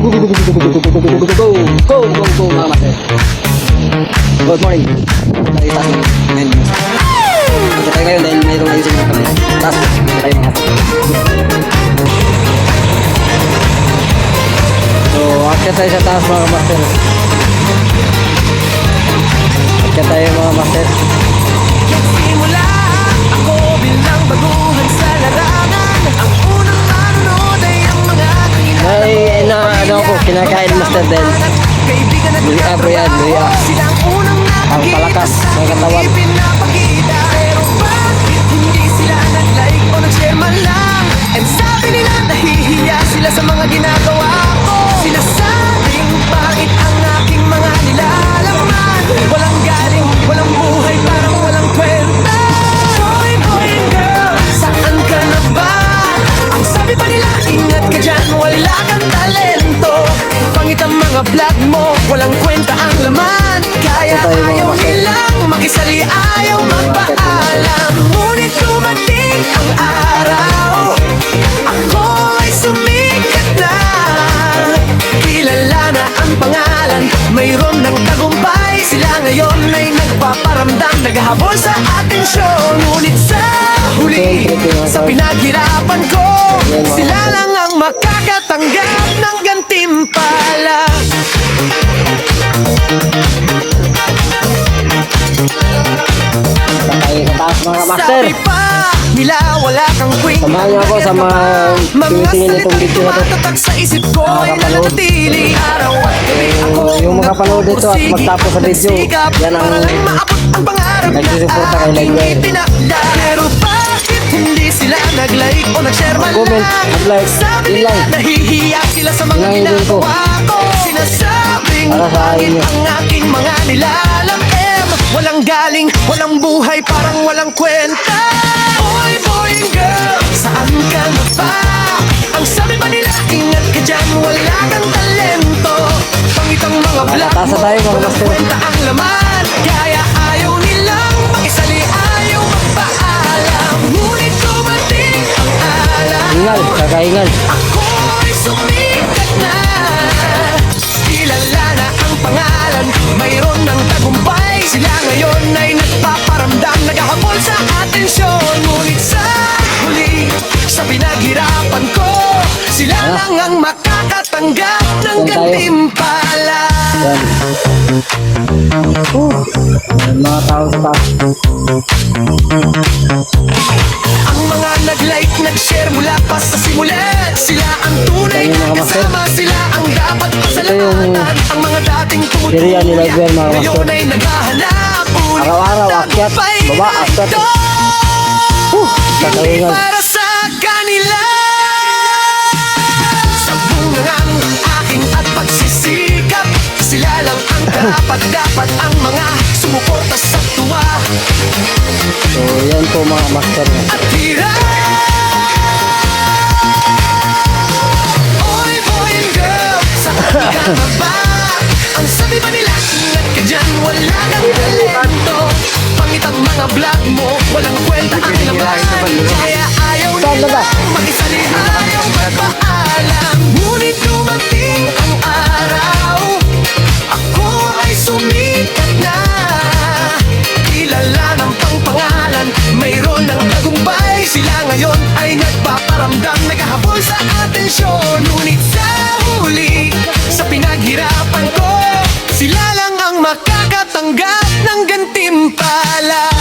go, mga master. Good morning. Tayo tayo. Ito tayo ngayon dahil mayroong ayusin mga kamay. Taas, ito tayo mga. So, akyat tayo sa taas mga master. Akyat tayo mga master. Simula ako bilang baguhan sa larangan. Ang unang manonood ay ang mga Ay, ano ako, kinakain master din. Luya bro yan, luya. Ang palakas ng katawan. Pinapakita, pero bakit hindi sila nag-like o nag-share man lang? And sabi nila nahihiya sila sa mga ginagawa ko. Sinasabing pangit ang aking mga nilalaman. Walang galing, walang buhay, parang walang kwenta. Boy, boy, girl, saan ka na ba? Ang sabi pa nila, ingat ka dyan, wala kang talento. Pangit ang mga vlog mo, walang kwenta ang laman. Kaya ayaw nilang makisali, ayaw magpaalam. Ngunit dumating ang araw, ako ay sumikat na. Kilala na ang pangalan, mayroon ng tagumpay. Sila ngayon ay nagpaparamdam, naghahabol sa atensyon. Ngunit sa huli, sa pinaghirapan ko, sila lang ang makakatanggap ng gantimpala. Tayo sa taas mga master. Sabi pa nila wala kang kwing. Samahan niyo ako sa mga tingin-tingin itong video na to. Tatak sa isip ko ay nananatili. Araw at gabi ako Yung mga panood nito at magtapos sa video, yan ang maabot ang pangarap na nagsusuporta kay aking Lightwire. itinakda. Pero bakit hindi sila nag-like o nag-share man Comment, lang? mag-like, Sabi yun nila lang. nahihiya sila sa mga Yun lang yung video ko. ginagawa ko. Sinasabing Para sa pangit inyo. ang aking mga nilalam. Walang galing, walang buhay, parang walang kwenta. Boy, boy, girl, saan ka na ba? Ang sabi ba nila, ingat ka dyan, wala kang talento. Pangit ang mga vlog Tasa mo, tayo, mga walang master. kwenta ang laman. Kaya ayaw nilang makisali, ayaw magpaalam. Ngunit dumating ang alam, Hingal, kakahingal. ako'y sumikat na. Kilala na ang pangalan, mayroon ng tagumpay. Sila ngayon ay nagpaparamdam, naghahabol sa atensyon. Ngunit sa huli, sa pinaghirapan ko, sila lang ang makakatanggap ng Saan tayo? gantimpala. Yan. Mga tao sa taas. Ang mga nag-like, nag-share mula pa sa simulan. Sila ang tunay Tayo, na mga master. kasama, sila ang dapat Ito yung pasalamatan. Ang mga dating Siriya ni tumutulong, Lightwire, mga ngayon master. ay naghahanap. Ulit Araw-araw, akyat, tagumpay baba, na akyat. ito. Hindi Kakahingal. para sa kanila. Sa bungang aking at pagsisikap, sila lang ang dapat ang mga sumuporta sa tuwa So, yan po mga master. at hirap. Oy, boy and girl, saan ka na ba? Ang sabi ba nila, ingat ka dyan, wala kang talento. Pangit ang mga vlog mo, walang kwenta ang laman. Kaya ayaw Saan na ba? nilang makisali, ayaw magpaalam. Ngunit dumating ang araw, ako ay sumikat na. Kilala ng pangpangalan, mayroon ng tagumpay. Sila ngayon ay nagpaparamdam, naghahabol sa atensyon. Ngunit sa huli, sa pinaghirapan ko, sila lang ang makakatanggap ng gantimpala.